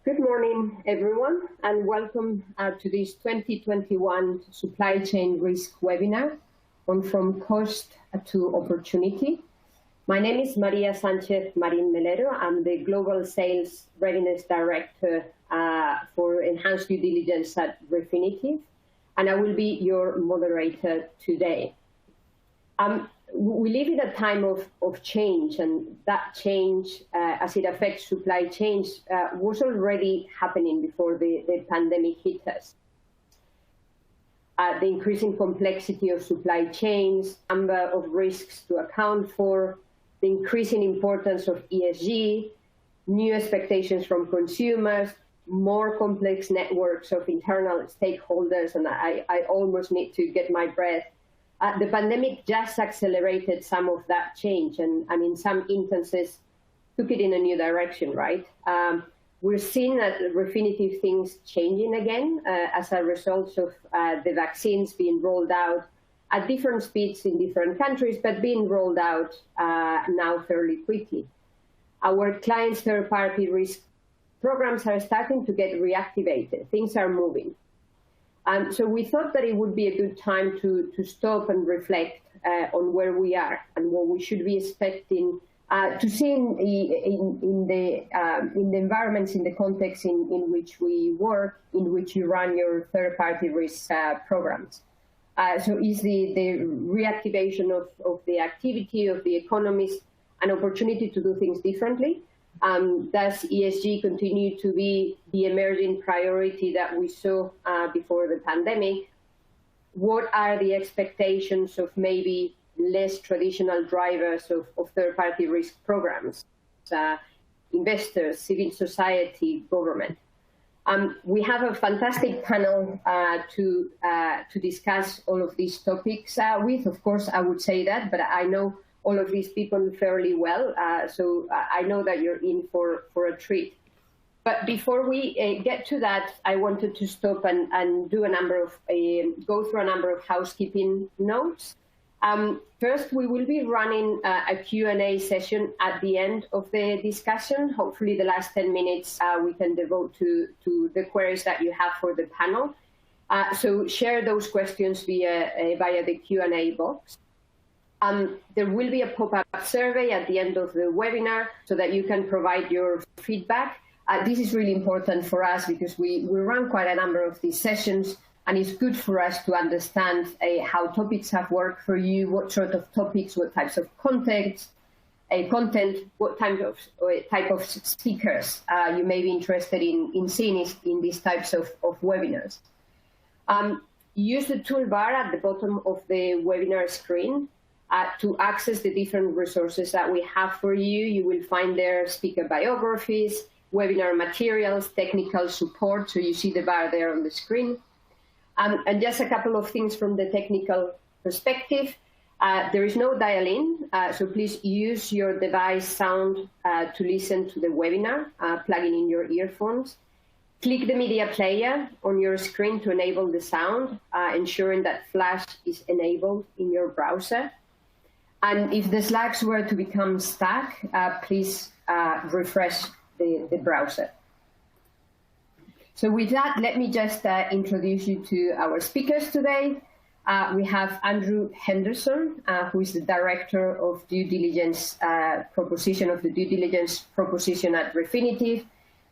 Good morning, everyone, and welcome to this 2021 Supply Chain Risk webinar on From Cost to Opportunity. My name is Maria Sanchez Marin Melero. I'm the Global Sales Readiness Director for Enhanced Due Diligence at Refinitiv, and I will be your moderator today. We live in a time of change, and that change, as it affects supply chains, was already happening before the pandemic hit us. The increasing complexity of supply chains, number of risks to account for, the increasing importance of ESG, new expectations from consumers, more complex networks of internal stakeholders, and I almost need to get my breath. The pandemic just accelerated some of that change and in some instances took it in a new direction, right? We're seeing that Refinitiv things changing again as a result of the vaccines being rolled out at different speeds in different countries, but being rolled out now fairly quickly. Our clients' third-party risk programs are starting to get reactivated. Things are moving. So we thought that it would be a good time to stop and reflect on where we are and what we should be expecting to see in the environments, in the context in which we work, in which you run your third-party risk programs. So is the reactivation of the activity of the economies an opportunity to do things differently? Does ESG continue to be the emerging priority that we saw before the pandemic? What are the expectations of maybe less traditional drivers of third-party risk programs, investors, civil society, government? We have a fantastic panel to discuss all of these topics with. Of course, I would say that, but I know all of these people fairly well, so I know that you're in for a treat. But before we get to that, I wanted to stop and do go through a number of housekeeping notes. First, we will be running a Q&A session at the end of the discussion. Hopefully the last 10 minutes we can devote to the queries that you have for the panel. So share those questions via the Q&A box. There will be a pop-up survey at the end of the webinar so that you can provide your feedback. This is really important for us because we run quite a number of these sessions, and it's good for us to understand how topics have worked for you, what sort of topics, what types of content, what type of speakers you may be interested in seeing in these types of webinars. Use the toolbar at the bottom of the webinar screen to access the different resources that we have for you. You will find there speaker biographies, webinar materials, technical support. So you see the bar there on the screen. And just a couple of things from the technical perspective. There is no dial-in, so please use your device sound to listen to the webinar, plugging in your earphones. Click the media player on your screen to enable the sound, ensuring that Flash is enabled in your browser. And if the slides were to become stuck, please refresh the browser. So with that, let me just introduce you to our speakers today. We have Andrew Henderson, who is the Director of Due Diligence Proposition of the Due Diligence Proposition at Refinitiv.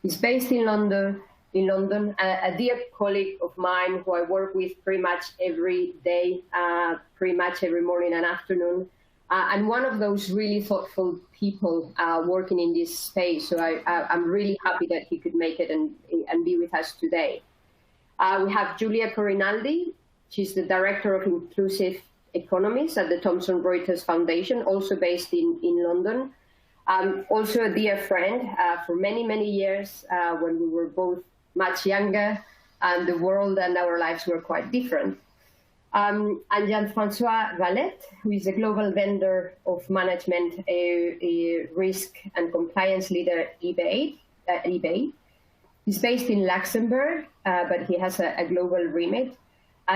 He's based in London, a dear colleague of mine who I work with pretty much every day, pretty much every morning and afternoon. And one of those really thoughtful people working in this space. So I'm really happy that he could make it and be with us today. We have Julia Corinaldi. She's the Director of Inclusive Economies at the Thomson Reuters Foundation, also based in London. Also a dear friend for many, many years when we were both much younger and the world and our lives were quite different. And Jean-François Valette, who is a global vendor of management, a risk and compliance leader at eBay. He's based in Luxembourg, but he has a global remit.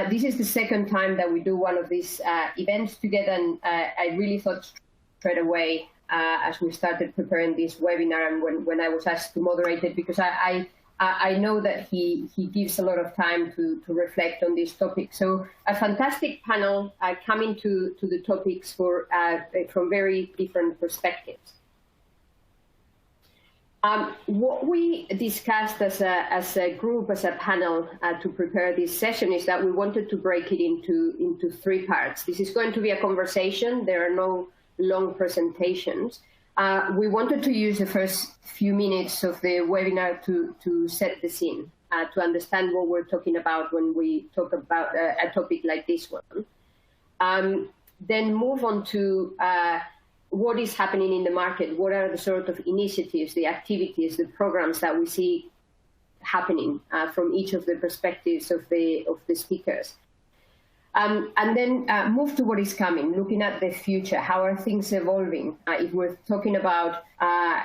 This is the second time that we do one of these events together, and I really thought straight away as we started preparing this webinar and when I was asked to moderate it, because I I know that he gives a lot of time to reflect on this topic. So a fantastic panel coming to the topics from very different perspectives. What we discussed as a group, as a panel, to prepare this session is that we wanted to break it into three parts. This is going to be a conversation. There are no long presentations. We wanted to use the first few minutes of the webinar to set the scene, to understand what we're talking about when we talk about a topic like this one. Then move on to what is happening in the market, what are the sort of initiatives, the activities, the programs that we see happening from each of the perspectives of the speakers. And then move to what is coming, looking at the future. How are things evolving? If we're talking about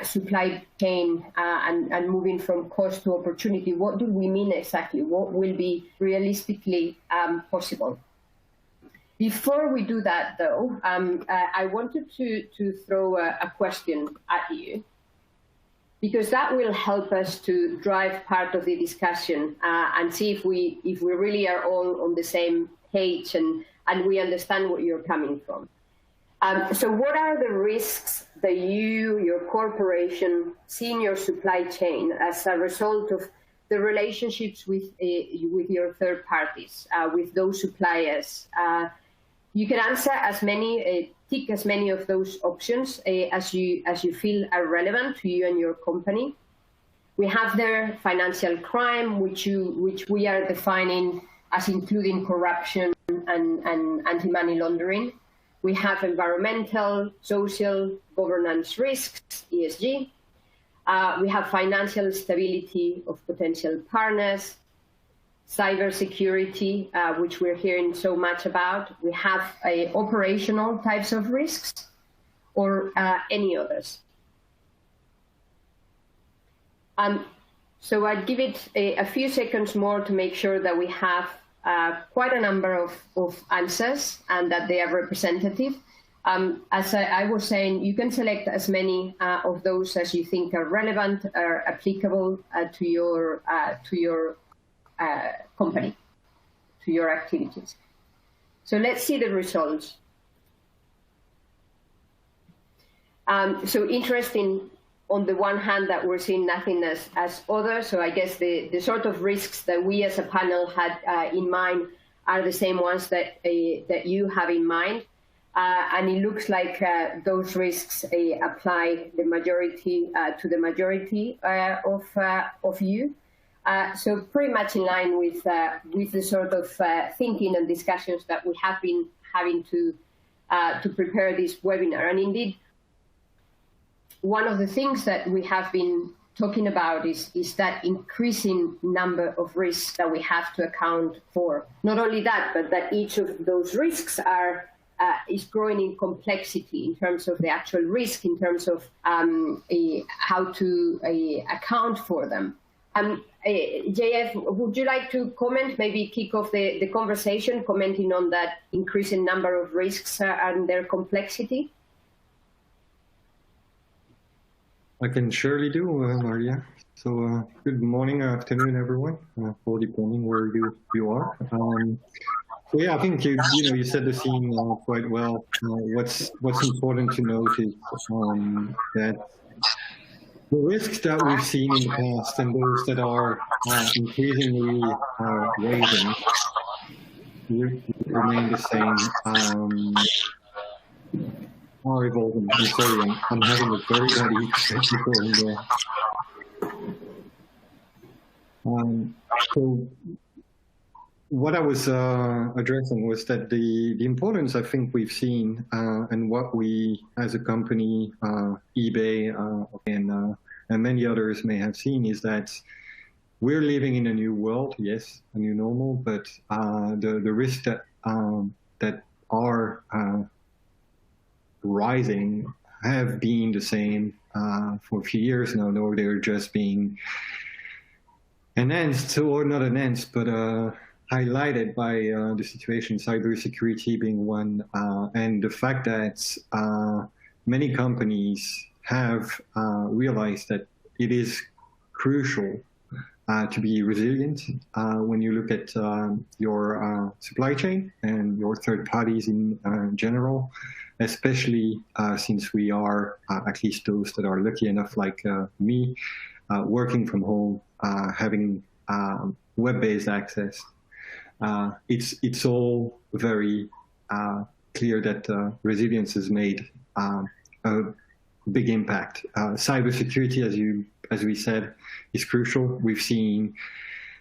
supply chain and moving from cost to opportunity, what do we mean exactly? What will be realistically possible? Before we do that, though, I wanted to throw a question at you, because that will help us to drive part of the discussion and see if we really are all on the same page and we understand what you're coming from. So what are the risks that your corporation, see in your supply chain as a result of the relationships with your third parties, with those suppliers? You can answer tick as many of those options as you feel are relevant to you and your company. We have there financial crime, which we are defining as including corruption and anti-money laundering. We have environmental, social, governance risks, ESG. We have financial stability of potential partners, cybersecurity, which we're hearing so much about. We have operational types of risks, or any others. So I'd give it a few seconds more to make sure that we have quite a number of answers and that they are representative. As I was saying, you can select as many of those as you think are relevant, are applicable to your company, to your activities. So let's see the results. So interesting, on the one hand, that we're seeing nothing as other. So I guess the sort of risks that we as a panel had in mind are the same ones that you have in mind. And it looks like those risks apply the majority to the majority of you. So pretty much in line with the sort of thinking and discussions that we have been having to prepare this webinar. And indeed, one of the things that we have been talking about is that increasing number of risks that we have to account for. Not only that, but that each of those risks is growing in complexity in terms of the actual risk, in terms of how to account for them. JF, would you like to comment, maybe kick off the conversation, commenting on that increasing number of risks and their complexity? I can surely do, Maria. So good morning, afternoon, everyone, or depending where you are. So yeah, I think you set the scene quite well. What's important to note is that the risks that we've seen in the past and those that are increasingly rising remain the same. Are evolving. I'm sorry, I'm having a very bad technical in there. So what I was addressing was that the importance I think we've seen and what we as a company, eBay and many others may have seen is that we're living in a new world, yes, a new normal, but the risks that are rising have been the same for a few years now, though they're just being enhanced, or not enhanced, but highlighted by the situation, cybersecurity being one, and the fact that many companies have realized that it is crucial to be resilient when you look at your supply chain and your third parties in general, especially since we are, at least those that are lucky enough like me, working from home, having web-based access. It's all very clear that resilience has made a big impact. Cybersecurity, as we said, is crucial. We've seen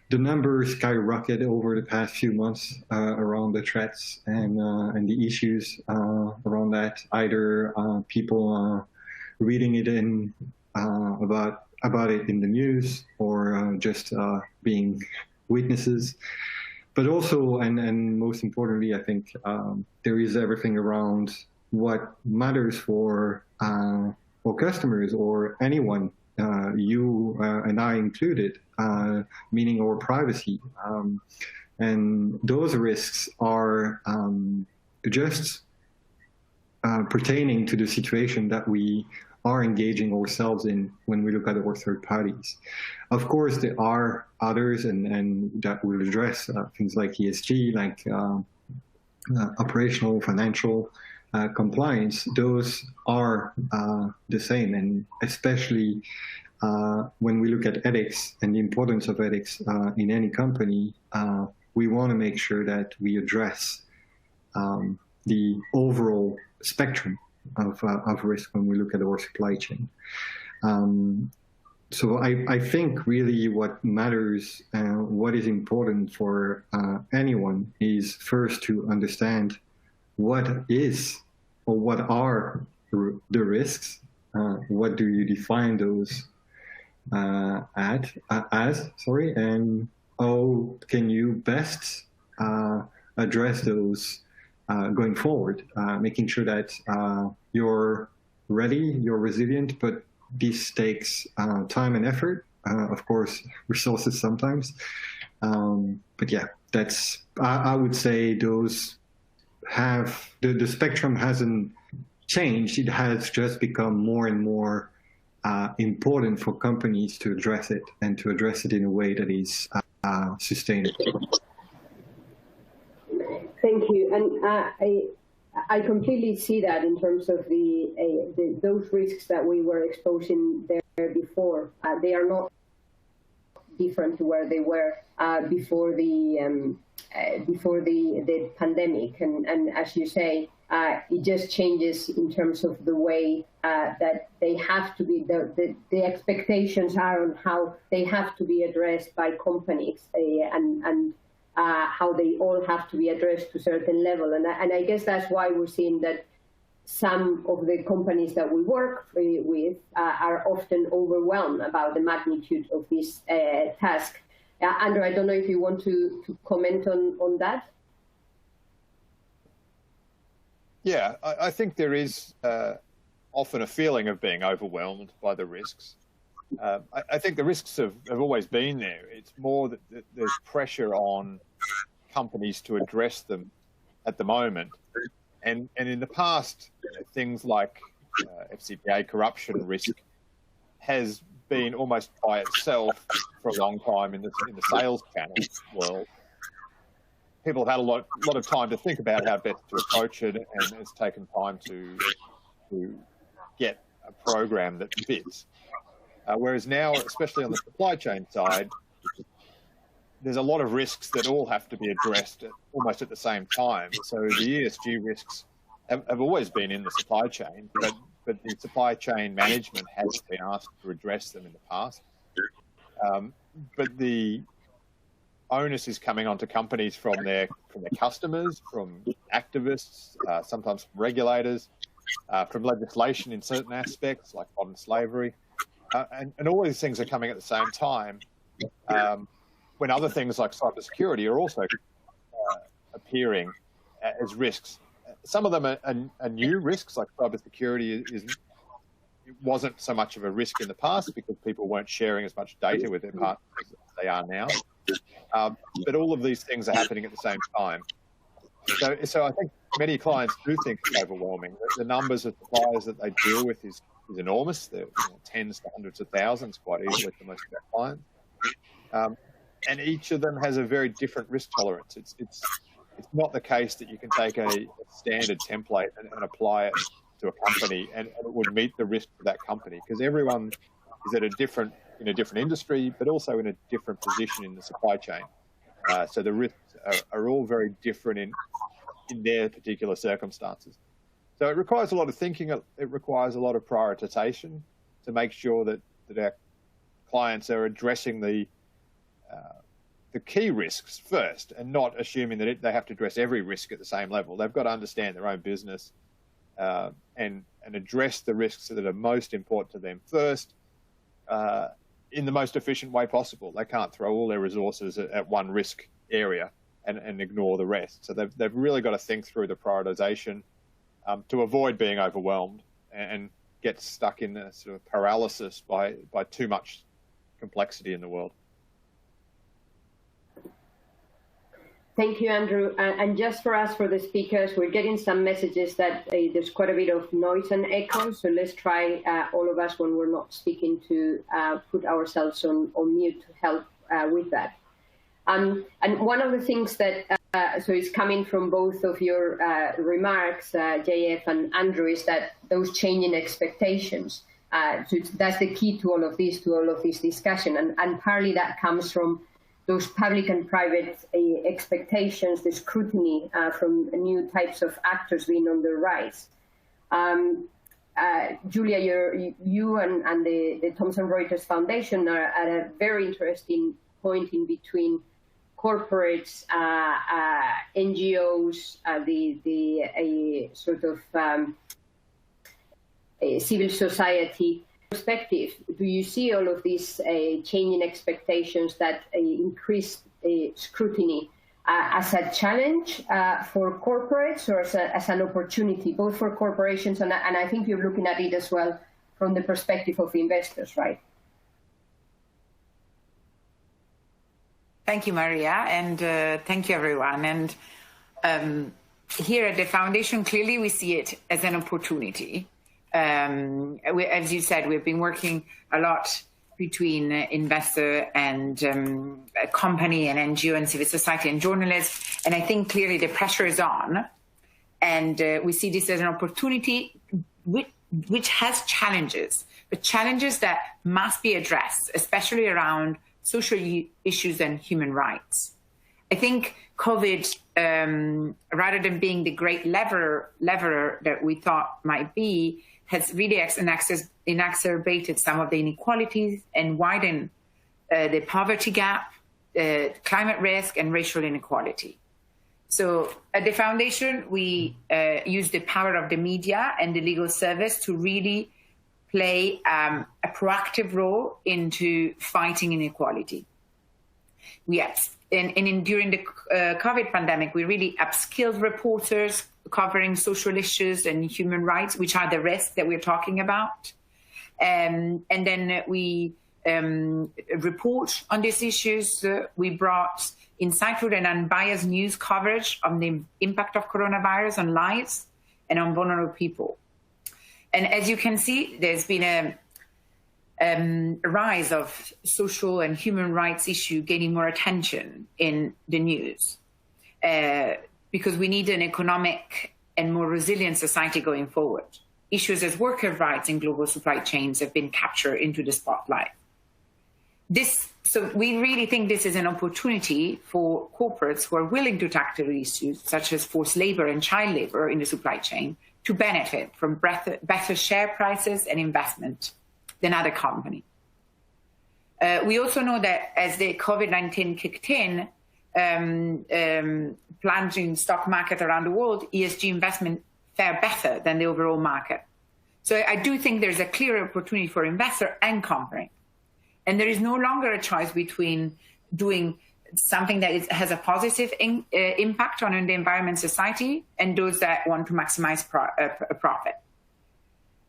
the numbers skyrocket over the past few months around the threats and the issues around that. Either people reading it in about it in the news, or just being witnesses. But also, and most importantly, I think there is everything around what matters for customers or anyone, you and I included, meaning our privacy. And those risks are just pertaining to the situation that we are engaging ourselves in when we look at our third parties. Of course, there are others, and that will address things like ESG, like operational, financial, compliance. Those are the same, and especially when we look at ethics and the importance of ethics in any company, we want to make sure that we address the overall spectrum of risk when we look at our supply chain. So I think really what matters, what is important for anyone is first to understand what is or what are the risks. What do you define those as, and how can you best address those going forward, making sure that you're ready, you're resilient, but this takes time and effort, of course, resources sometimes. But yeah, that's, I would say those have, the spectrum hasn't changed, it has just become more and more important for companies to address it, and to address it in a way that is sustainable. Thank you. And I completely see that in terms of those risks that we were exposing there before. They are not different to where they were before the pandemic. And as you say, it just changes in terms of the way that they have to be, the expectations are on how they have to be addressed by companies, and how they all have to be addressed to a certain level. And I guess that's why we're seeing that some of the companies that we work with are often overwhelmed about the magnitude of this task. Andrew, I don't know if you want to comment on that. Yeah, I think there is often a feeling of being overwhelmed by the risks. I think the risks have always been there. It's more that there's pressure on companies to address them at the moment. And in the past, things like FCPA corruption risk has been almost by itself for a long time in the sales channel world. People have had a lot of time to think about how best to approach it, and it's taken time to get a program that fits. Whereas now, especially on the supply chain side, there's a lot of risks that all have to be addressed almost at the same time. So the ESG risks have always been in the supply chain, but the supply chain management has been asked to address them in the past. But the onus is coming onto companies from their customers, from activists, sometimes from regulators, from legislation in certain aspects like modern slavery. And all these things are coming at the same time when other things like cybersecurity are also appearing as risks. Some of them are new risks, like cybersecurity it wasn't so much of a risk in the past because people weren't sharing as much data with their partners as they are now. But all of these things are happening at the same time. So I think many clients do think it's overwhelming. The numbers of suppliers that they deal with is enormous. They're tens to hundreds of thousands quite easily for most of our clients. And each of them has a very different risk tolerance. It's not the case that you can take a standard template and apply it to a company and it would meet the risk for that company, because everyone is at a different industry, but also in a different position in the supply chain. So the risks are all very different in their particular circumstances. So it requires a lot of thinking. It requires a lot of prioritization to make sure that our clients are addressing the key risks first, and not assuming that they have to address every risk at the same level. They've got to understand their own business and address the risks that are most important to them first in the most efficient way possible. They can't throw all their resources at one risk area and ignore the rest. So they've really got to think through the prioritization to avoid being overwhelmed and get stuck in a sort of paralysis by too much complexity in the world. Thank you, Andrew. And just for us, for the speakers, we're getting some messages that there's quite a bit of noise and echo. So let's try, all of us, when we're not speaking, to put ourselves on mute to help with that. And one of the things that, so it's coming from both of your remarks, JF and Andrew, is that those changing expectations. So that's the key to all of this discussion. And partly that comes from those public and private expectations, the scrutiny from new types of actors being on the rise. Julia, you and the Thomson Reuters Foundation are at a very interesting point in between corporates, NGOs, the sort of civil society perspective. Do you see all of these changing expectations that increased scrutiny as a challenge for corporates, or as an opportunity, both for corporations and I think you're looking at it as well from the perspective of investors, right? Thank you, Maria, and thank you, everyone. And here at the Foundation, clearly we see it as an opportunity. As you said, we've been working a lot between investor and company and NGO and civil society and journalists. And I think clearly the pressure is on. And we see this as an opportunity which has challenges, but challenges that must be addressed, especially around social issues and human rights. I think COVID, rather than being the great leveler that we thought might be, has really exacerbated some of the inequalities and widened the poverty gap, climate risk, and racial inequality. So at the Foundation, we use the power of the media and the legal service to really play a proactive role into fighting inequality. During the COVID pandemic, we really upskilled reporters covering social issues and human rights, which are the risks that we're talking about. And then we report on these issues. We brought insightful and unbiased news coverage on the impact of coronavirus on lives and on vulnerable people. And as you can see, there's been a rise of social and human rights issue gaining more attention in the news because we need an economic and more resilient society going forward. Issues as worker rights in global supply chains have been captured into the spotlight. So we really think this is an opportunity for corporates who are willing to tackle issues such as forced labor and child labor in the supply chain to benefit from better share prices and investment than other companies. We also know that as the COVID-19 kicked in, plunging stock market around the world, ESG investment fared better than the overall market. So I do think there's a clear opportunity for investor and company. And there is no longer a choice between doing something that has a positive impact on the environment, society, and those that want to maximize profit.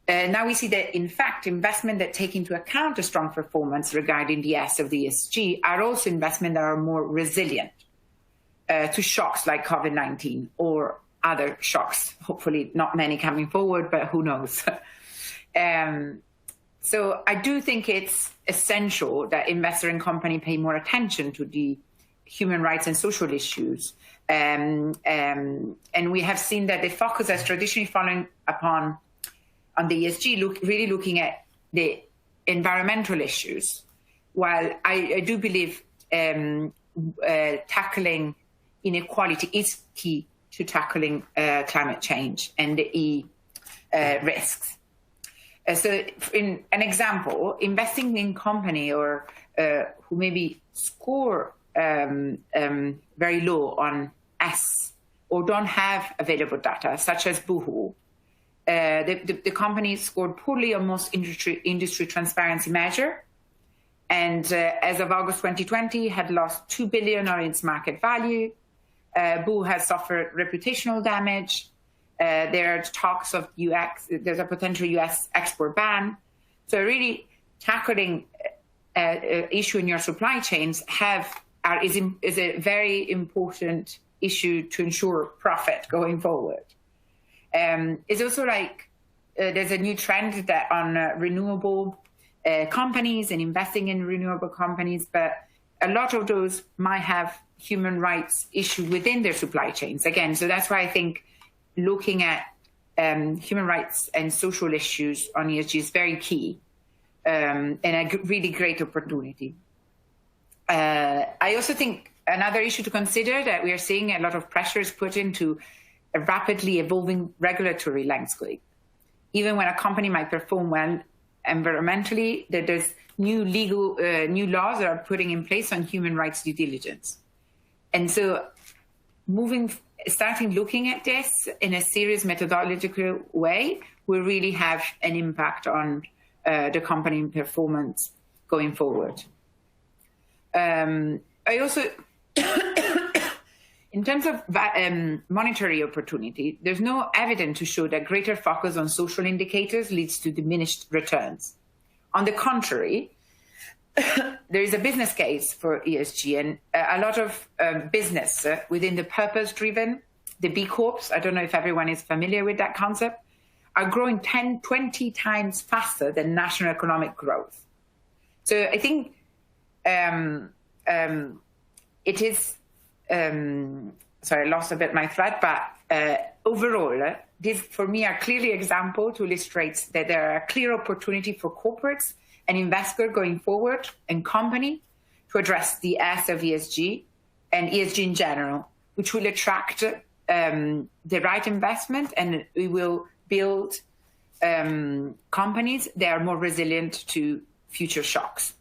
Now we see that, in fact, investment that take into account a strong performance regarding the S of the ESG are also investment that are more resilient to shocks like COVID-19 or other shocks. Hopefully not many coming forward, but who knows. So I do think it's essential that investor and company pay more attention to the human rights and social issues. And we have seen that the focus has traditionally fallen upon on the ESG, really looking at the environmental issues, while I do believe tackling inequality is key to tackling climate change and the risks. So in an example, investing in company or who maybe score very low on S or don't have available data, such as Boohoo. The company scored poorly on most industry transparency measure, and as of August 2020, had lost $2 billion on its market value. Boohoo has suffered reputational damage. There are talks of there's a potential US export ban. So really tackling issue in your supply chains is a very important issue to ensure profit going forward. It's also like there's a new trend that on renewable companies and investing in renewable companies, but a lot of those might have human rights issues within their supply chains. Again, so that's why I think looking at human rights and social issues on ESG is very key and a really great opportunity. I also think another issue to consider that we are seeing a lot of pressure is put into a rapidly evolving regulatory landscape. Even when a company might perform well environmentally, there's new laws that are putting in place on human rights due diligence. And so starting looking at this in a serious methodological way will really have an impact on the company performance going forward. I also, in terms of monetary opportunity, there's no evidence to show that greater focus on social indicators leads to diminished returns. On the contrary, there is a business case for ESG, and a lot of business within the purpose-driven, the B Corps, I don't know if everyone is familiar with that concept, are growing 10, 20 times faster than national economic growth. So I think it is, sorry, I lost a bit my thread, but overall, these for me are clearly examples to illustrate that there are a clear opportunity for corporates and investors going forward and company to address the S of ESG and ESG in general, which will attract the right investment, and we will build companies that are more resilient to future shocks.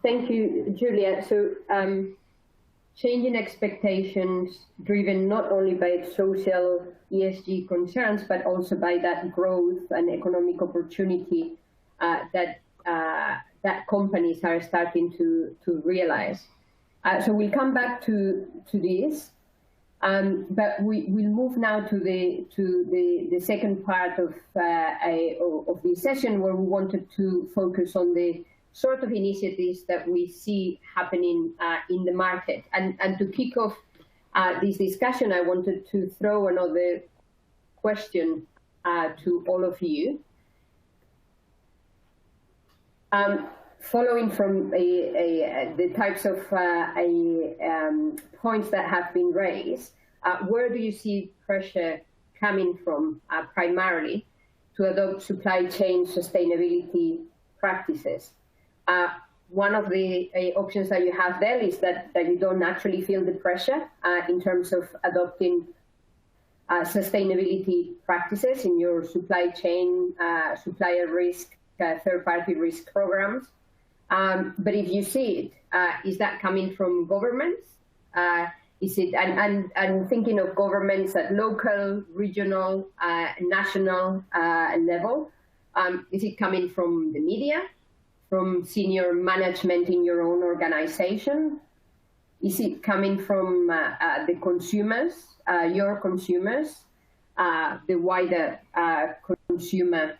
Thank you, Julia. So changing expectations driven not only by social ESG concerns, but also by that growth and economic opportunity that companies are starting to realize. So we'll come back to this, but we'll move now to the second part of this session, where we wanted to focus on the sort of initiatives that we see happening in the market. And to kick off this discussion, I wanted to throw another question to all of you. Following from the types of points that have been raised, where do you see pressure coming from primarily to adopt supply chain sustainability practices? One of the options that you have there is that you don't naturally feel the pressure in terms of adopting sustainability practices in your supply chain, supplier risk, third-party risk programs. But if you see it, is that coming from governments? Is it, and thinking of governments at local, regional, national level, is it coming from the media, from senior management in your own organization? Is it coming from the consumers, your consumers, the wider consumer?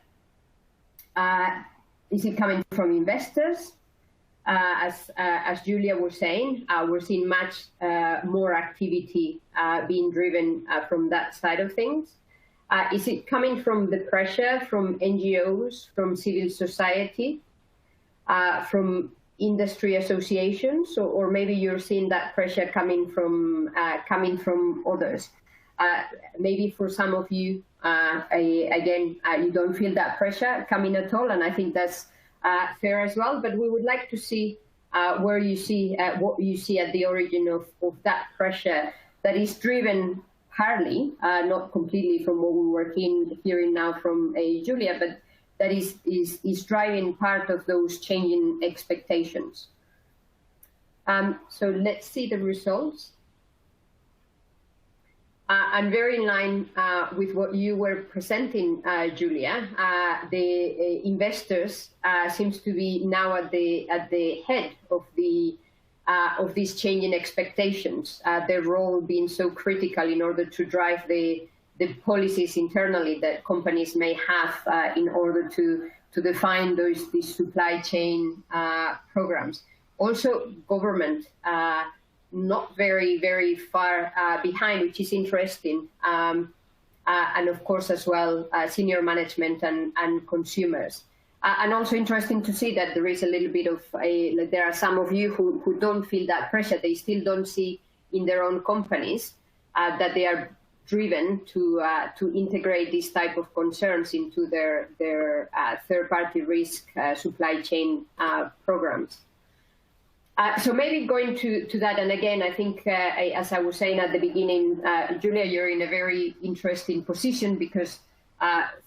Is it coming from investors? As Julia was saying, we're seeing much more activity being driven from that side of things. Is it coming from the pressure from NGOs, from civil society, from industry associations, or maybe you're seeing that pressure coming from others? Maybe for some of you, you don't feel that pressure coming at all, and I think that's fair as well. But we would like to see where you see what you see at the origin of that pressure that is driven partly, not completely from what we were hearing now from Julia, but that is driving part of those changing expectations. So let's see the results. And very in line with what you were presenting, Julia, the investors seems to be now at the head of these changing expectations. Their role being so critical in order to drive the policies internally that companies may have in order to define these supply chain programs. Also, government. Not very, very far behind, which is interesting. And of course, as well, senior management and consumers. And also interesting to see that there is a little bit of there are some of you who don't feel that pressure. They still don't see in their own companies that they are driven to integrate these type of concerns into their third-party risk supply chain programs. So maybe going to that, and again, I think, as I was saying at the beginning, Julia, you're in a very interesting position because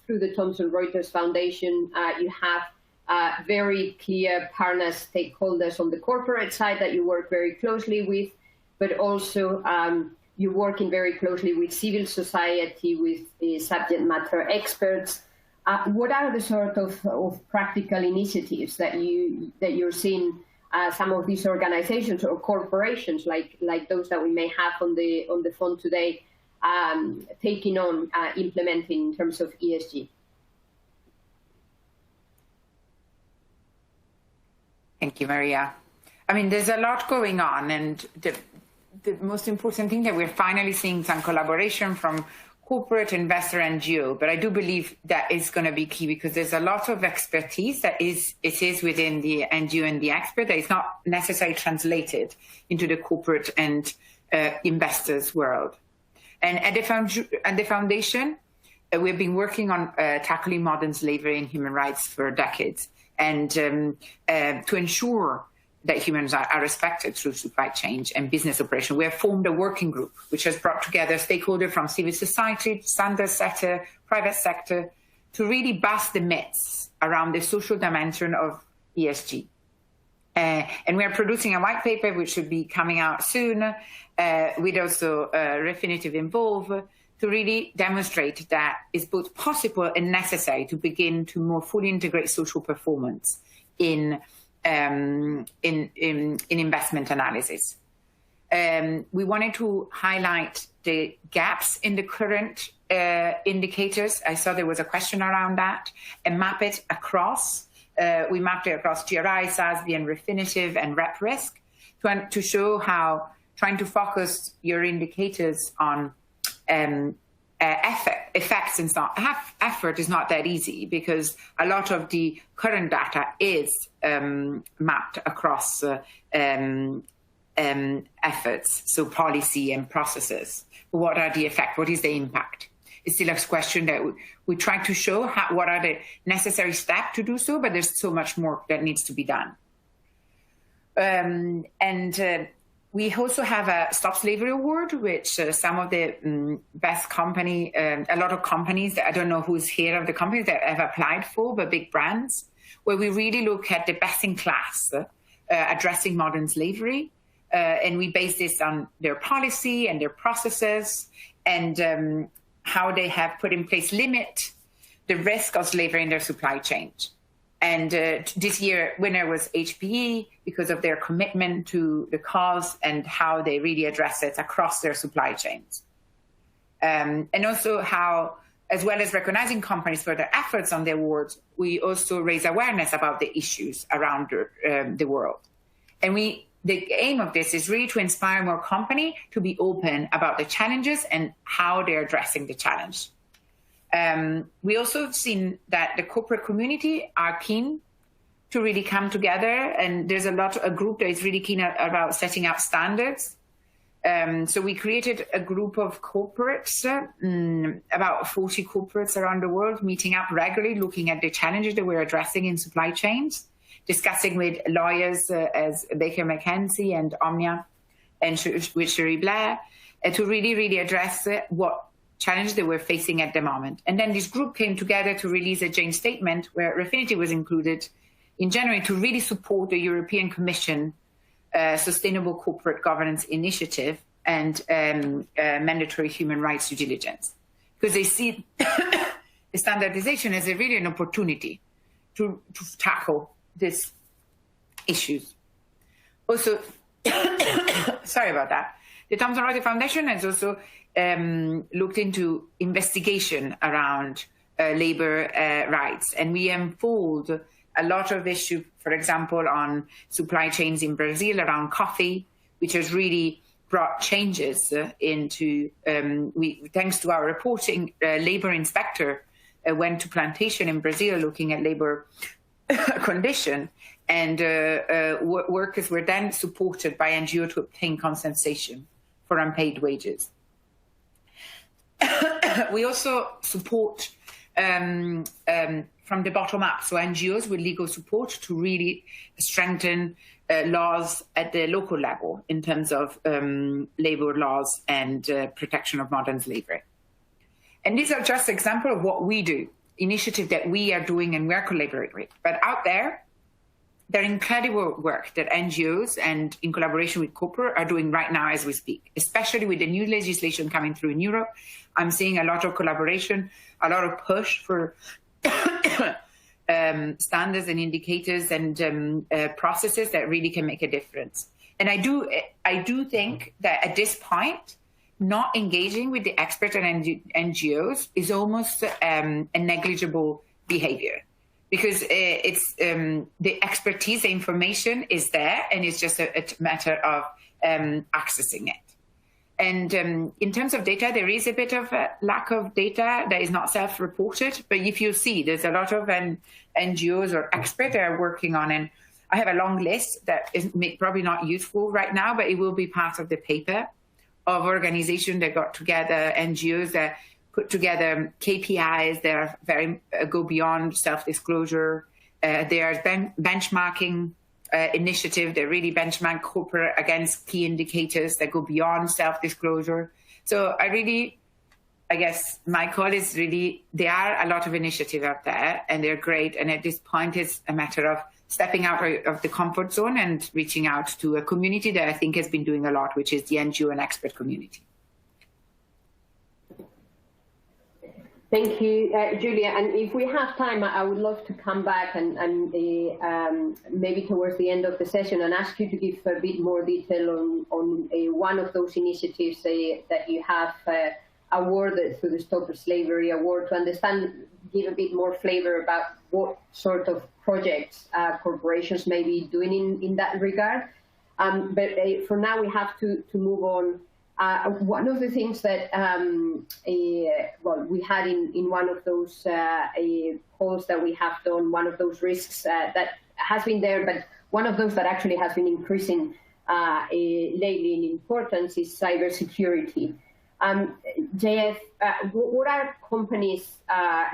through the Thomson Reuters Foundation, you have very clear partners, stakeholders on the corporate side that you work very closely with, but also you're working very closely with civil society, with subject matter experts. What are the sort of practical initiatives that you're seeing? Some of these organizations or corporations, like those that we may have on the phone today, taking on implementing in terms of ESG. Thank you, Maria. I mean, there's a lot going on, and the most important thing that we're finally seeing some collaboration from corporate, investor, NGO, but I do believe that is going to be key because there's a lot of expertise that is within the NGO and the expert that is not necessarily translated into the corporate and investors world. And at the foundation, we've been working on tackling modern slavery and human rights for decades, and to ensure that humans are respected through supply chain and business operation. We have formed a working group which has brought together stakeholders from civil society, standard sector, private sector, to really bust the myths around the social dimension of ESG. And we are producing a white paper which should be coming out soon, with also Refinitiv involved, to really demonstrate that it's both possible and necessary to begin to more fully integrate social performance in investment analysis. We wanted to highlight the gaps in the current indicators. I saw there was a question around that, and map it across. We mapped it across GRI, SASB, and Refinitiv and Rep Risk to show how trying to focus your indicators on effects and effort is not that easy, because a lot of the current data is mapped across efforts, so policy and processes. What are the effects? What is the impact? It's still a question that we try to show what are the necessary steps to do so, but there's so much more that needs to be done. We also have a Stop Slavery Award, which some of the best company, a lot of companies, I don't know who's here of the companies that have applied for, but big brands, where we really look at the best in class addressing modern slavery. And we base this on their policy and their processes and how they have put in place limit the risk of slavery in their supply chain. And this year, winner was HPE because of their commitment to the cause and how they really address it across their supply chains. And also how, as well as recognizing companies for their efforts on the awards, we also raise awareness about the issues around the world. And the aim of this is really to inspire more companies to be open about the challenges and how they're addressing the challenge. We also have seen that the corporate community are keen to really come together, and there's a group that is really keen about setting up standards. So we created a group of corporates, about 40 corporates around the world, meeting up regularly, looking at the challenges that we're addressing in supply chains, discussing with lawyers as Baker McKenzie and Omnia and with Cherie Blair to really address what challenge they were facing at the moment. And then this group came together to release a joint statement where Refinitiv was included in January to really support the European Commission Sustainable Corporate Governance Initiative and mandatory human rights due diligence, because they see the standardization as really an opportunity to tackle these issues. Also, sorry about that. The Thomson Reuters Foundation has also looked into investigation around labor rights, and we unfold a lot of issues, for example, on supply chains in Brazil around coffee, which has really brought changes into, thanks to our reporting, labor inspector went to plantation in Brazil looking at labor condition, and workers were then supported by NGO to obtain compensation for unpaid wages. We also support from the bottom up, so NGOs with legal support to really strengthen laws at the local level in terms of labor laws and protection of modern slavery. And these are just examples of what we do, initiatives that we are doing and we're collaborating with. But out there are incredible work that NGOs and in collaboration with corporate are doing right now as we speak, especially with the new legislation coming through in Europe. I'm seeing a lot of collaboration, a lot of push for standards and indicators and processes that really can make a difference. And I do think that at this point, not engaging with the experts and NGOs is almost a negligible behavior, because it's the expertise, the information is there, and it's just a matter of accessing it. And in terms of data, there is a bit of a lack of data that is not self-reported. But if you see, there's a lot of NGOs or experts that are working on, and I have a long list that is probably not useful right now, but it will be part of the paper, of organizations that got together, NGOs that put together KPIs that are very go beyond self-disclosure. They are benchmarking initiative that really benchmark corporate against key indicators that go beyond self-disclosure. So I guess my call is really, there are a lot of initiatives out there and they're great. And at this point, it's a matter of stepping out of the comfort zone and reaching out to a community that I think has been doing a lot, which is the NGO and expert community. Thank you, Julia. And if we have time, I would love to come back and maybe towards the end of the session and ask you to give a bit more detail on one of those initiatives that you have awarded through the Stop Slavery Award, to understand, give a bit more flavor about what sort of projects corporations may be doing in that regard. But for now, we have to move on. One of the things that we had in one of those polls that we have done, one of those risks that has been there, but one of those that actually has been increasing lately in importance is cybersecurity. JF, what are companies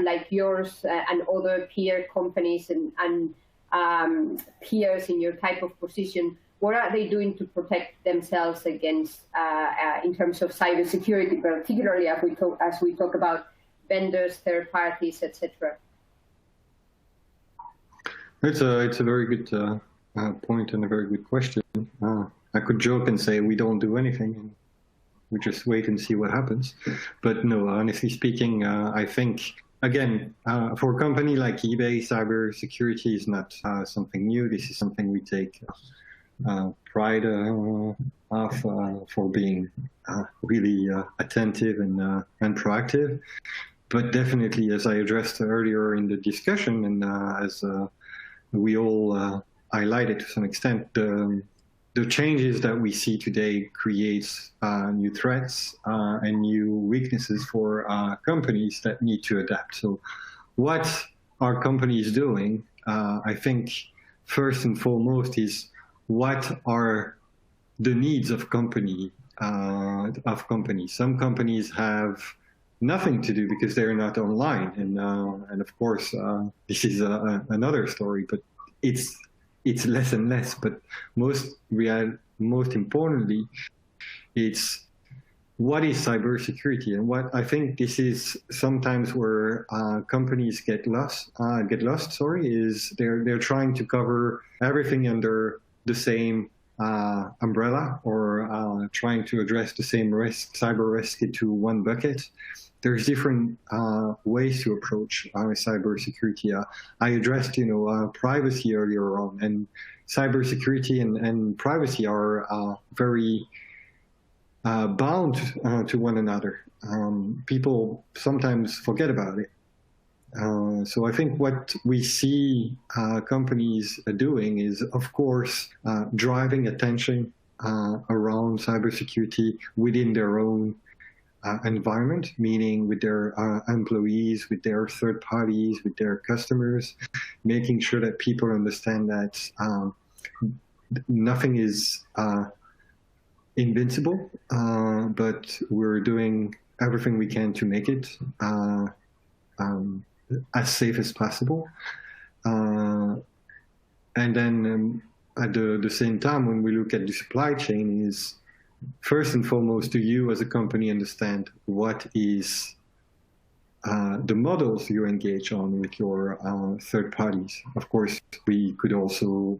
like yours and other peer companies and peers in your type of position, what are they doing to protect themselves against, in terms of cybersecurity, particularly as we talk about vendors, third parties, etc.? It's a very good point and a very good question. I could joke and say we don't do anything, and we just wait and see what happens. But no, honestly speaking, I think, again, for a company like eBay, cybersecurity is not something new. This is something we take pride of for being really attentive and proactive. But definitely, as I addressed earlier in the discussion, and as we all highlighted to some extent, the the changes that we see today creates new threats and new weaknesses for companies that need to adapt. So what are companies doing? I think first and foremost is what are the needs of companies. Some companies have nothing to do because they're not online, and of course this is another story, but it's less and less. But most importantly, it's what is cybersecurity, and what I think this is sometimes where companies get lost. Is they're trying to cover everything under the same umbrella, or trying to address the same cyber risk into one bucket. There's different ways to approach cybersecurity. I addressed, privacy earlier on, and cybersecurity and privacy are very bound to one another. People sometimes forget about it. So I think what we see companies doing is, of course, driving attention around cybersecurity within their own environment, meaning with their employees, with their third parties, with their customers, making sure that people understand that nothing is invincible, but we're doing everything we can to make it as safe as possible. And then at the same time, when we look at the supply chain, is first and foremost, do you as a company understand what is the models you engage on with your third parties? Of course, we could also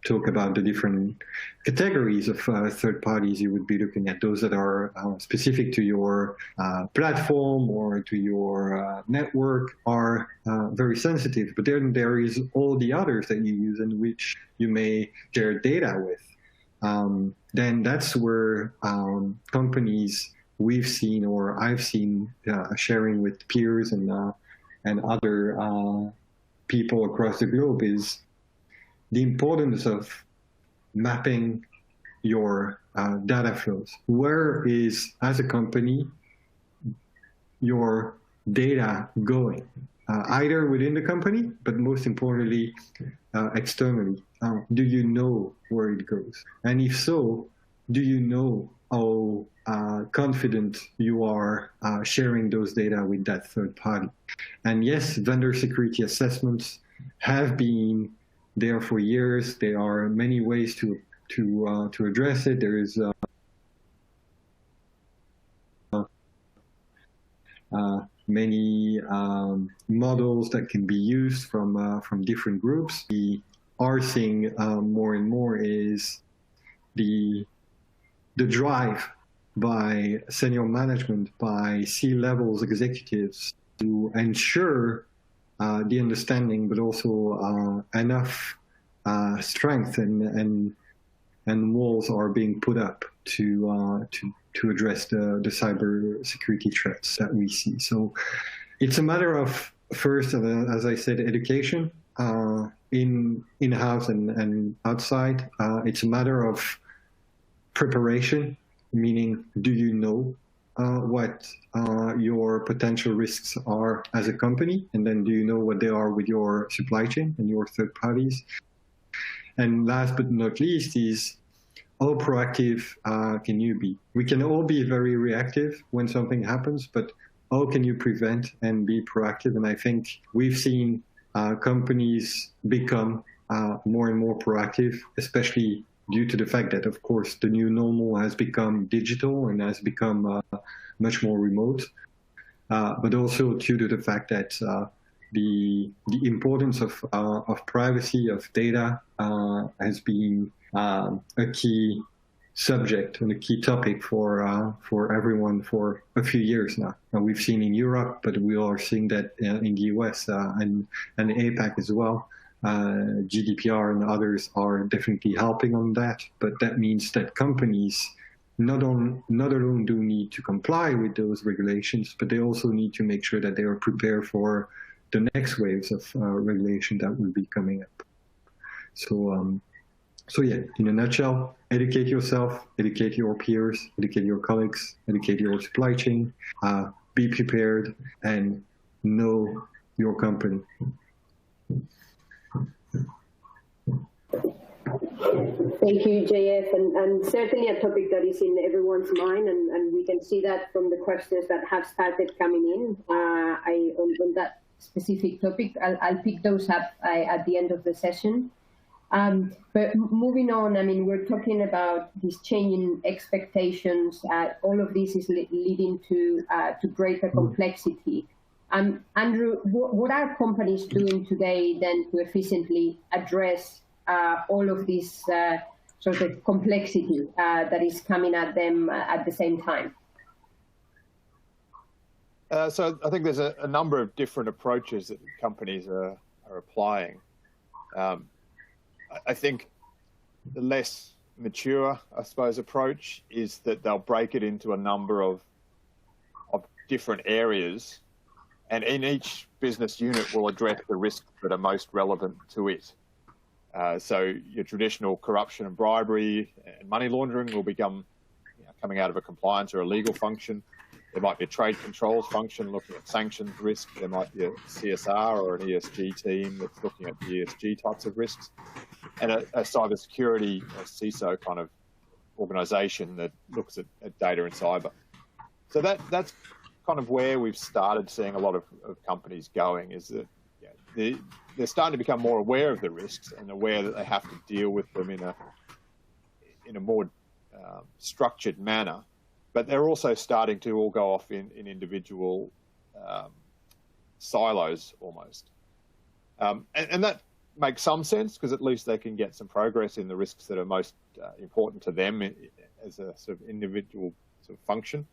talk about the different categories of third parties you would be looking at, those that are specific to your platform or to your network are very sensitive. But then there is all the others that you use and which you may share data with. Then that's where companies we've seen, or I've seen sharing with peers and other people across the globe, is the importance of mapping your data flows. Where is, as a company, your data going? Either within the company, but most importantly, externally. Do you know where it goes? And if so, do you know how confident you are sharing those data with that third party? And yes, vendor security assessments have been there for years. There are many ways to address it. There is many models that can be used from different groups. We are seeing more and more is the drive by senior management, by C-levels executives, to ensure the understanding, but also enough strength and walls are being put up to address the cyber security threats that we see. So it's a matter of, first, as I said, education in-house and outside. It's a matter of preparation, meaning, do you know what your potential risks are as a company? And then do you know what they are with your supply chain and your third parties? And last but not least is, how proactive can you be? We can all be very reactive when something happens, but how can you prevent and be proactive? And I think we've seen companies become more and more proactive, especially due to the fact that, of course, the new normal has become digital and has become much more remote, but also due to the fact that the importance of privacy, of data, has been a key subject and a key topic for everyone for a few years now. We've seen in Europe, but we are seeing that in the US and APAC as well. GDPR and others are definitely helping on that, but that means that companies not alone do need to comply with those regulations, but they also need to make sure that they are prepared for the next waves of regulation that will be coming up. So So yeah, in a nutshell, educate yourself, educate your peers, educate your colleagues, educate your supply chain, be prepared, and know your company. Thank you, JF, and certainly a topic that is in everyone's mind, and we can see that from the questions that have started coming in. On that specific topic, I'll pick those up at the end of the session. But moving on, I mean, we're talking about these changing expectations. All of this is leading to greater complexity. Andrew, what are companies doing today then to efficiently address all of this sort of complexity that is coming at them at the same time? So I think there's a number of different approaches that companies are applying. I think the less mature, I suppose, approach is that they'll break it into a number of different areas, and in each business unit will address the risks that are most relevant to it. So your traditional corruption and bribery and money laundering will become coming out of a compliance or a legal function. There might be a trade controls function looking at sanctions risk. There might be a CSR or an ESG team that's looking at the ESG types of risks. And a cybersecurity, a CISO kind of organization that looks at data and cyber. So that's kind of where we've started seeing a lot of companies going, is that they're starting to become more aware of the risks and aware that they have to deal with them in a more structured manner. But they're also starting to all go off in individual silos almost. And that makes some sense, because at least they can get some progress in the risks that are most important to them as a sort of individual sort of function.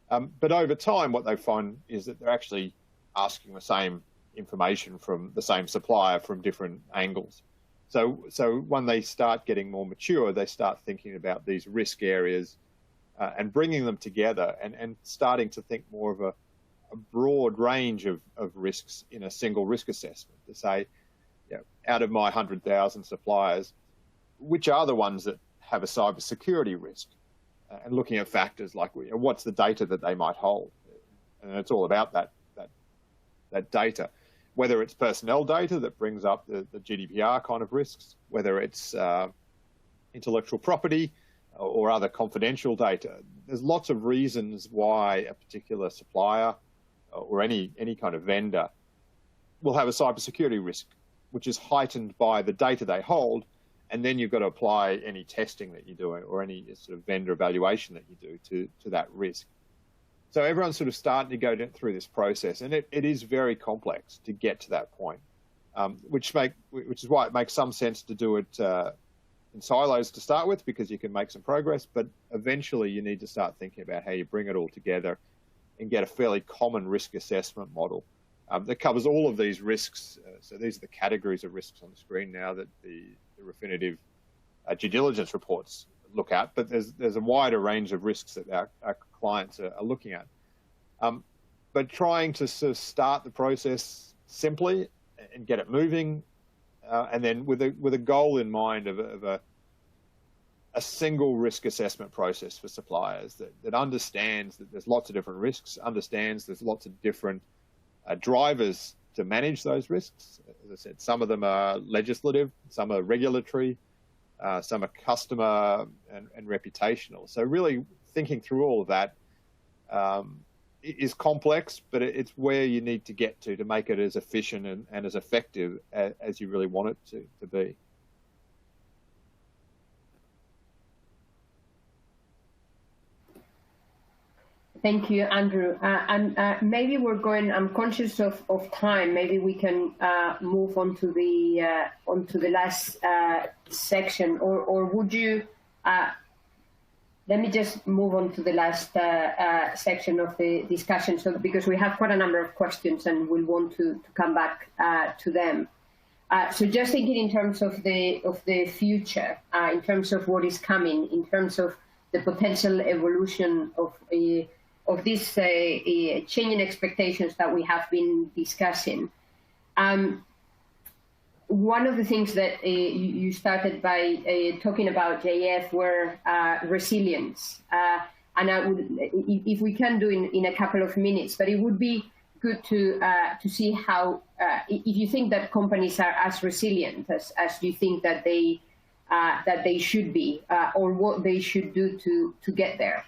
But over time, what they find is that they're actually asking the same information from the same supplier from different angles. So when they start getting more mature, they start thinking about these risk areas and bringing them together and starting to think more of a broad range of risks in a single risk assessment, to say, out of my 100,000 suppliers, which are the ones that have a cybersecurity risk? And looking at factors like what's the data that they might hold? And it's all about that data, whether it's personnel data that brings up the GDPR kind of risks, whether it's intellectual property or other confidential data. There's lots of reasons why a particular supplier or any kind of vendor will have a cybersecurity risk, which is heightened by the data they hold, and then you've got to apply any testing that you're doing or any sort of vendor evaluation that you do to that risk. So everyone's sort of starting to go through this process, and it is very complex to get to that point, which is why it makes some sense to do it in silos to start with, because you can make some progress, but eventually you need to start thinking about how you bring it all together and get a fairly common risk assessment model that covers all of these risks. So these are the categories of risks on the screen now that the Refinitiv due diligence reports look at, but there's a wider range of risks that our clients are looking at. But trying to sort of start the process simply and get it moving, and then with a goal in mind of a single risk assessment process for suppliers that understands that there's lots of different risks, understands there's lots of different drivers to manage those risks. As I said, some of them are legislative, some are regulatory, some are customer and reputational. So really thinking through all of that is complex, but it's where you need to get to make it as efficient and as effective as you really want it to be. Thank you, Andrew. And maybe I'm conscious of time. Maybe we can move on to the last section, or would you? Let me just move on to the last section of the discussion, because we have quite a number of questions and we'll want to come back to them. So just thinking in terms of the future, in terms of what is coming, in terms of the potential evolution of these changing expectations that we have been discussing. one of the things that you started by talking about, JF, were resilience. And I would, if we can do in a couple of minutes, but it would be good to see how, if you think that companies are as resilient as you think that they should be, or what they should do to get there.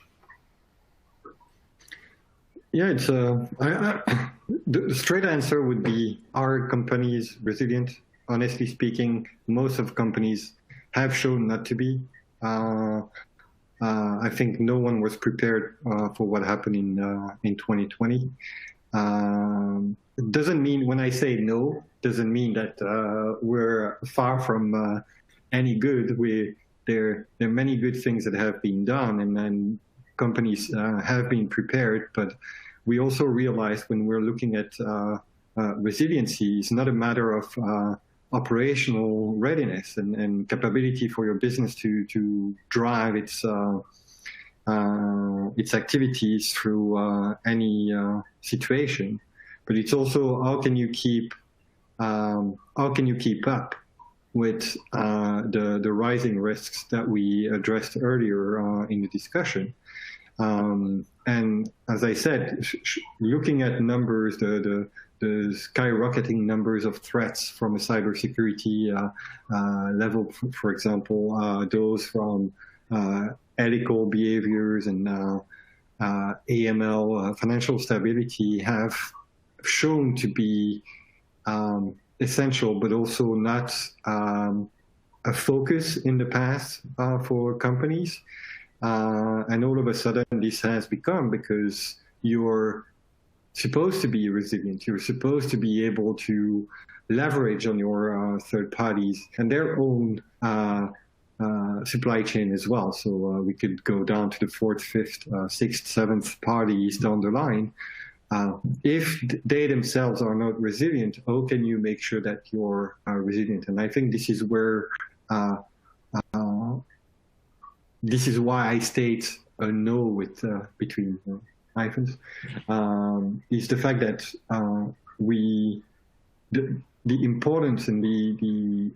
Yeah, it's the straight answer would be, are companies resilient? Honestly speaking, most of companies have shown not to be. I think no one was prepared for what happened in 2020. It doesn't mean, when I say no, doesn't mean that we're far from any good. There are many good things that have been done, and companies have been prepared, but we also realized when we're looking at resiliency, it's not a matter of operational readiness and capability for your business to drive its activities through any situation, but it's also how can you keep up with the rising risks that we addressed earlier in the discussion. And as I said, looking at numbers, the skyrocketing numbers of threats from a cybersecurity level, for example, those from ethical behaviors and AML, financial stability, have shown to be essential, but also not a focus in the past for companies. And all of a sudden this has become, because you're supposed to be resilient, you're supposed to be able to leverage on your third parties and their own supply chain as well. So we could go down to the fourth, fifth, sixth, seventh parties down the line. If they themselves are not resilient, how can you make sure that you're resilient? And I think this is where this is why I state a no with between hyphens, is the fact that the importance and the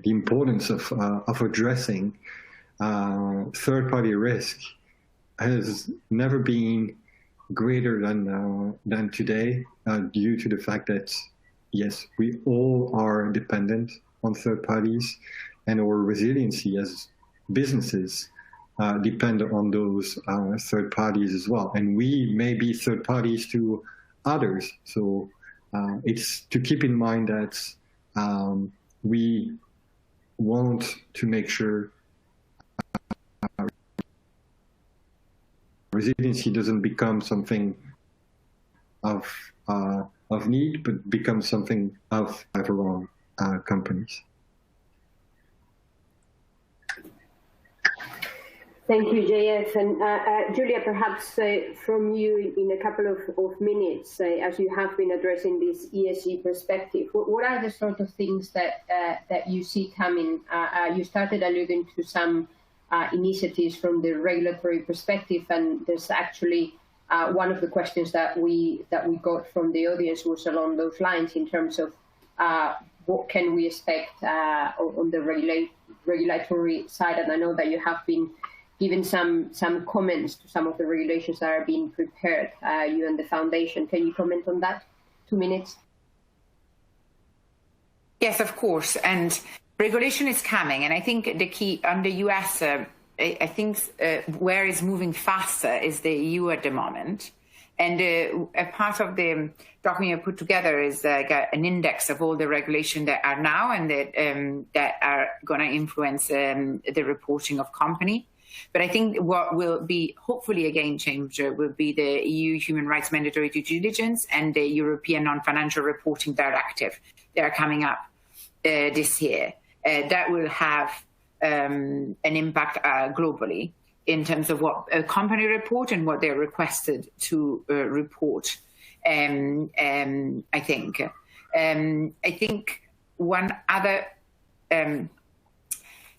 importance of addressing third-party risk has never been greater than today, due to the fact that yes, we all are dependent on third parties, and our resiliency as businesses depend on those third parties as well. And we may be third parties to others. So it's to keep in mind that we want to make sure resiliency doesn't become something of need, but becomes something of our own companies. Thank you, JF. And Julia, perhaps from you in a couple of minutes, as you have been addressing this ESG perspective, what are the sort of things that you see coming? You started alluding to some initiatives from the regulatory perspective, and there's actually one of the questions that we got from the audience was along those lines in terms of what can we expect on the regulatory side. And I know that you have been given some comments to some of the regulations that are being prepared, you and the foundation. Can you comment on that? 2 minutes. Yes, of course. And regulation is coming. And I think the key on the US, I think where it's moving faster is the EU at the moment. And a part of the document I put together is an index of all the regulation that are now and that are going to influence the reporting of company. But I think what will be hopefully a game changer will be the EU Human Rights Mandatory Due Diligence and the European Non-Financial Reporting Directive. They are coming up this year. That will have an impact globally in terms of what a company report and what they're requested to report. I think one other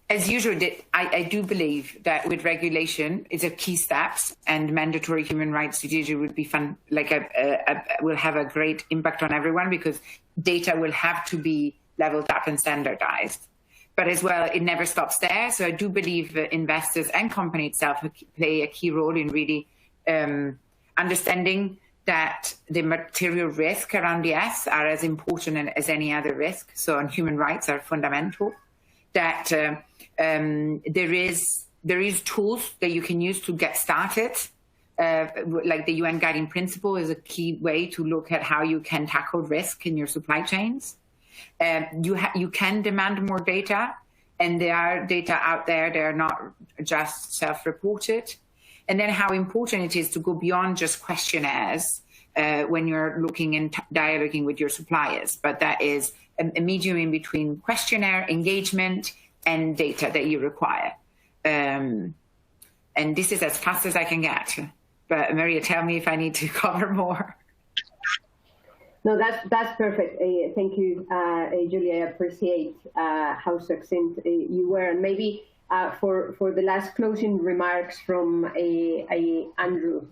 As usual, I do believe that with regulation, it's a key steps, and mandatory human rights due diligence would be fun. Will have a great impact on everyone, because data will have to be leveled up and standardized. But as well, it never stops there. So I do believe investors and company itself play a key role in really understanding that the material risk around the S are as important as any other risk. So on human rights are fundamental. That there is tools that you can use to get started, like the UN Guiding Principle is a key way to look at how you can tackle risk in your supply chains. You can demand more data, and there are data out there. They are not just self-reported. And then how important it is to go beyond just questionnaires when you're looking and dialoguing with your suppliers. But that is a medium in between questionnaire, engagement, and data that you require. And this is as fast as I can get. But Maria, tell me if I need to cover more. No, that's perfect. Thank you, Julia. I appreciate how succinct you were. And maybe for the last closing remarks from Andrew,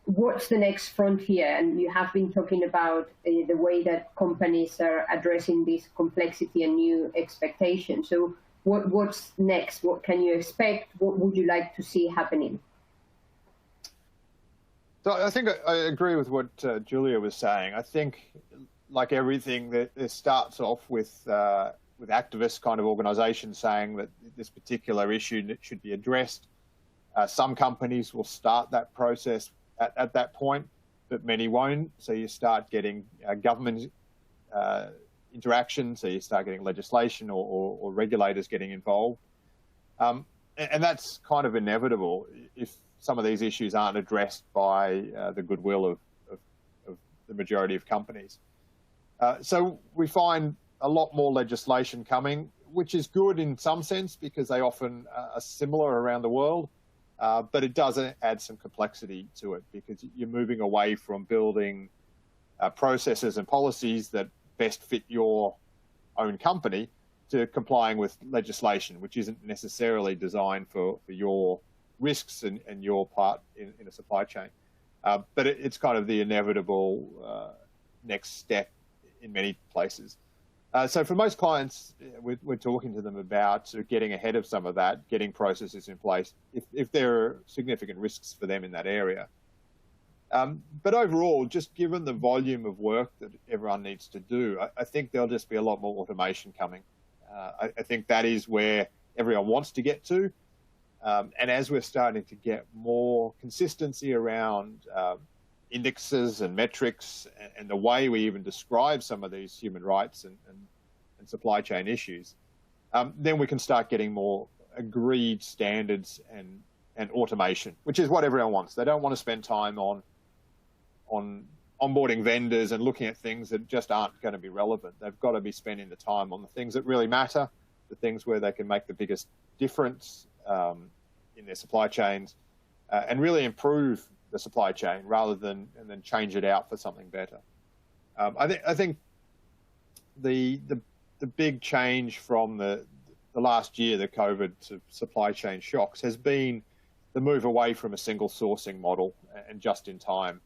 what's the next frontier? And you have been talking about the way that companies are addressing this complexity and new expectations. So what's next? What can you expect? What would you like to see happening? So I think I agree with what Julia was saying. I think, like everything, that it starts off with activist kind of organisations saying that this particular issue should be addressed. Some companies will start that process at that point, but many won't. So you start getting government interaction. So you start getting legislation or regulators getting involved, and that's kind of inevitable if some of these issues aren't addressed by the goodwill of the majority of companies. So we find a lot more legislation coming, which is good in some sense because they often are similar around the world, but it does add some complexity to it because you're moving away from building processes and policies that best fit your own company to complying with legislation, which isn't necessarily designed for your risks and your part in a supply chain. But it's kind of the inevitable next step in many places. So for most clients, we're talking to them about sort of getting ahead of some of that, getting processes in place if there are significant risks for them in that area. But overall, just given the volume of work that everyone needs to do, I think there'll just be a lot more automation coming. I think that is where everyone wants to get to. And as we're starting to get more consistency around indexes and metrics and the way we even describe some of these human rights and supply chain issues, then we can start getting more agreed standards and automation, which is what everyone wants. They don't want to spend time on onboarding vendors and looking at things that just aren't going to be relevant. They've got to be spending the time on the things that really matter, the things where they can make the biggest difference in their supply chains and really improve the supply chain rather than change it out for something better. I think the big change from the last year, the COVID supply chain shocks, has been the move away from a single sourcing model and just in time.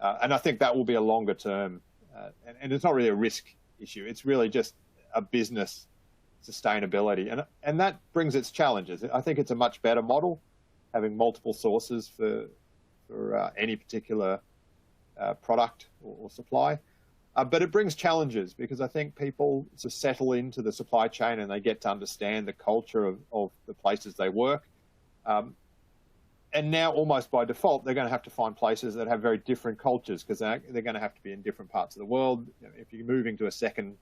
And I think that will be a longer term, and it's not really a risk issue. It's really just a business sustainability, and that brings its challenges. I think it's a much better model, having multiple sources for any particular product or supply, but it brings challenges because I think people to settle into the supply chain and they get to understand the culture of the places they work. And now, almost by default, they're going to have to find places that have very different cultures because they're going to have to be in different parts of the world. If you're moving to a second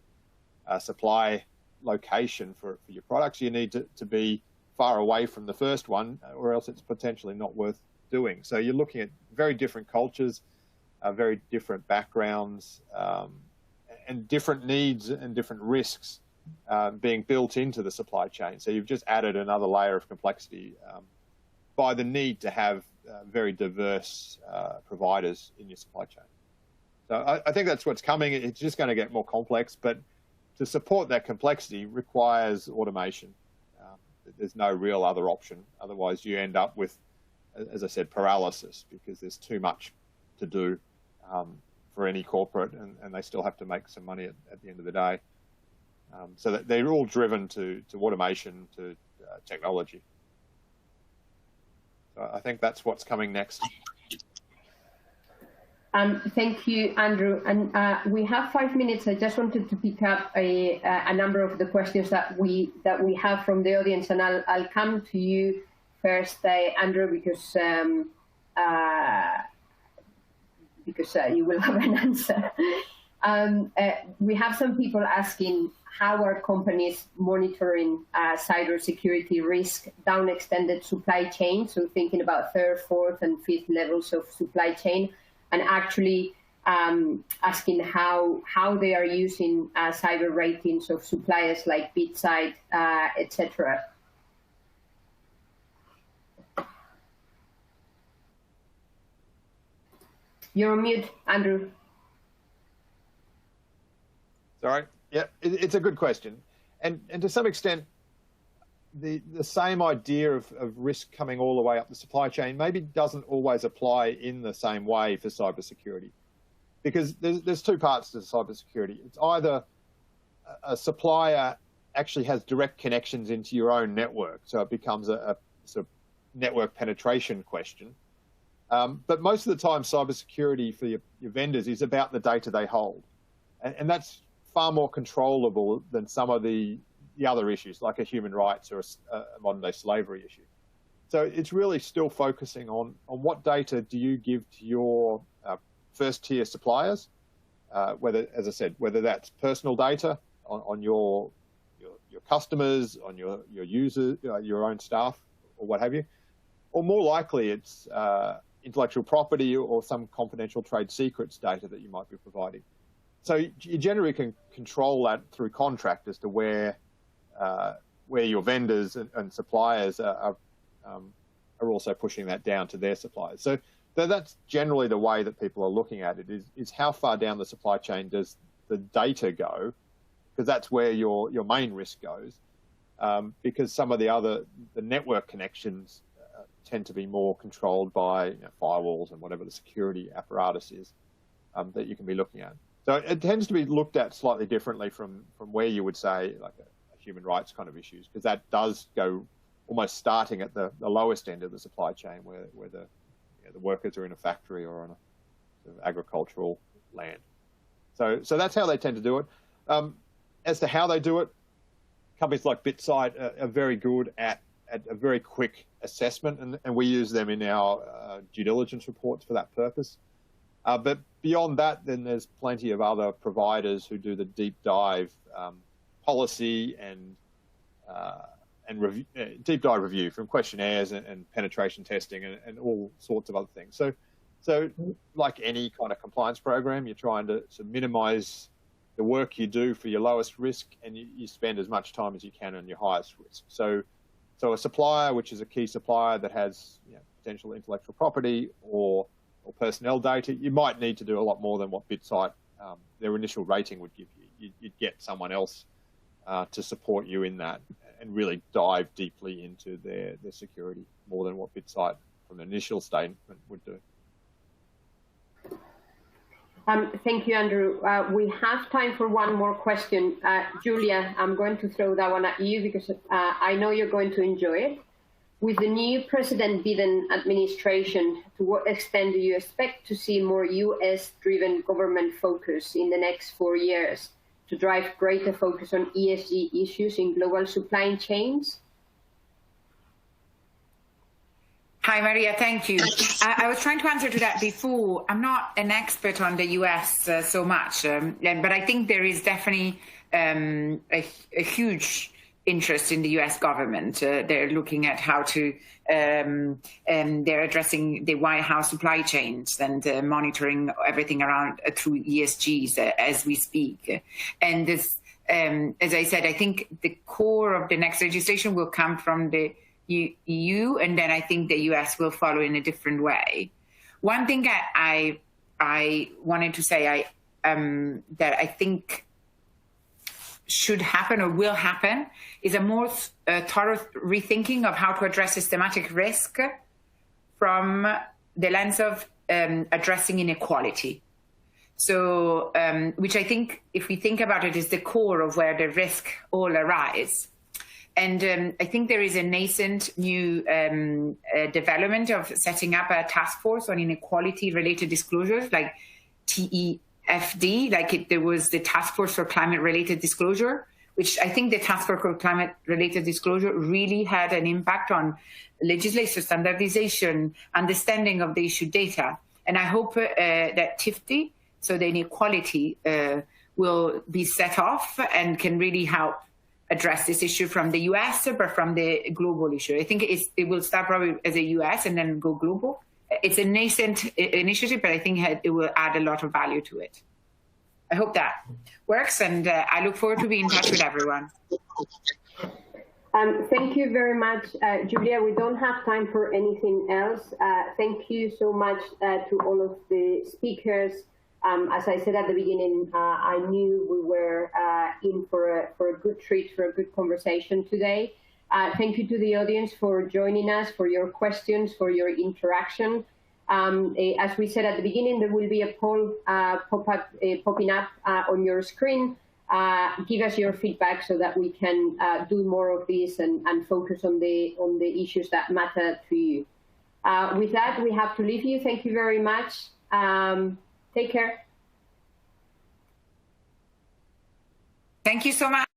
supply location for your products, you need to be far away from the first one, or else it's potentially not worth doing. So you're looking at very different cultures, very different backgrounds, and different needs and different risks being built into the supply chain. So you've just added another layer of complexity by the need to have very diverse providers in your supply chain. So I think that's what's coming. It's just going to get more complex, but to support that complexity requires automation. there's no real other option. Otherwise, you end up with, as I said, paralysis, because there's too much to do for any corporate, and they still have to make some money at the end of the day. So that they're all driven to automation, to technology. So I think that's what's coming next. Thank you, Andrew. And we have 5 minutes. I just wanted to pick up a number of the questions that we have from the audience, and I'll come to you first, Andrew, because you will have an answer. We have some people asking, how are companies monitoring cybersecurity risk down extended supply chain? So thinking about third, fourth, and fifth levels of supply chain, and actually asking how they are using cyber ratings of suppliers like BitSight, etc. You're on mute, Andrew. Sorry. Yeah, it's a good question. And to some extent, the same idea of risk coming all the way up the supply chain maybe doesn't always apply in the same way for cybersecurity. Because there's two parts to cybersecurity. It's either a supplier actually has direct connections into your own network, so it becomes a sort of network penetration question. But most of the time, cybersecurity for your vendors is about the data they hold. And that's far more controllable than some of the other issues, like a human rights or a modern-day slavery issue. So it's really still focusing on what data do you give to your first-tier suppliers, whether, as I said, whether that's personal data on your customers, on your users, your own staff, or what have you, or more likely it's intellectual property or some confidential trade secrets data that you might be providing. So you generally can control that through contract as to where your vendors and suppliers are also pushing that down to their suppliers. So that's generally the way that people are looking at it, is how far down the supply chain does the data go, because that's where your main risk goes, because some of the network connections tend to be more controlled by firewalls and whatever the security apparatus is that you can be looking at. So it tends to be looked at slightly differently from where you would say like a human rights kind of issues, because that does go almost starting at the lowest end of the supply chain, where the workers are in a factory or on a sort of agricultural land. So that's how they tend to do it. As to how they do it, companies like BitSight are very good at a very quick assessment, and we use them in our due diligence reports for that purpose. But beyond that, then there's plenty of other providers who do the deep dive policy and review, deep dive review from questionnaires and penetration testing and all sorts of other things. So like any kind of compliance program, you're trying to minimize the work you do for your lowest risk, and you spend as much time as you can on your highest risk. So a supplier, which is a key supplier that has potential intellectual property or personnel data, you might need to do a lot more than what BitSight, their initial rating would give you. You'd get someone else to support you in that and really dive deeply into their security more than what BitSight from an initial statement would do. Thank you, Andrew. We have time for one more question. Julia, I'm going to throw that one at you because I know you're going to enjoy it. With the new President Biden administration, to what extent do you expect to see more U.S.-driven government focus in the next 4 years to drive greater focus on ESG issues in global supply chains? Hi, Maria. Thank you. I was trying to answer to that before. I'm not an expert on the U.S. So much, but I think there is definitely a huge interest in the U.S. government. They're looking at how to, they're addressing the White House supply chains and monitoring everything around through ESGs as we speak. And this, as I said, I think the core of the next legislation will come from the EU, and then I think the US will follow in a different way. One thing I wanted to say, that I think should happen or will happen is a more thorough rethinking of how to address systematic risk from the lens of addressing inequality. So, which I think, if we think about it, is the core of where the risk all arise. And I think there is a nascent new development of setting up a task force on inequality-related disclosures, like TEFD, there was the Task Force for Climate-Related Disclosure, which I think the Task Force for Climate-Related Disclosure really had an impact on legislation, standardization, understanding of the issued data. And I hope that TIFD, so the inequality, will be set off and can really help address this issue from the US, but from the global issue. I think it will start probably as a US and then go global. It's a nascent initiative, but I think it will add a lot of value to it. I hope that works, and I look forward to being in touch with everyone. Thank you very much, Julia. We don't have time for anything else. Thank you so much to all of the speakers. As I said at the beginning, I knew we were in for a good treat, for a good conversation today. Thank you to the audience for joining us, for your questions, for your interaction. As we said at the beginning, there will be a poll popping up on your screen. Give us your feedback so that we can do more of this and focus on the issues that matter to you. With that, we have to leave you. Thank you very much. Take care. Thank you so much.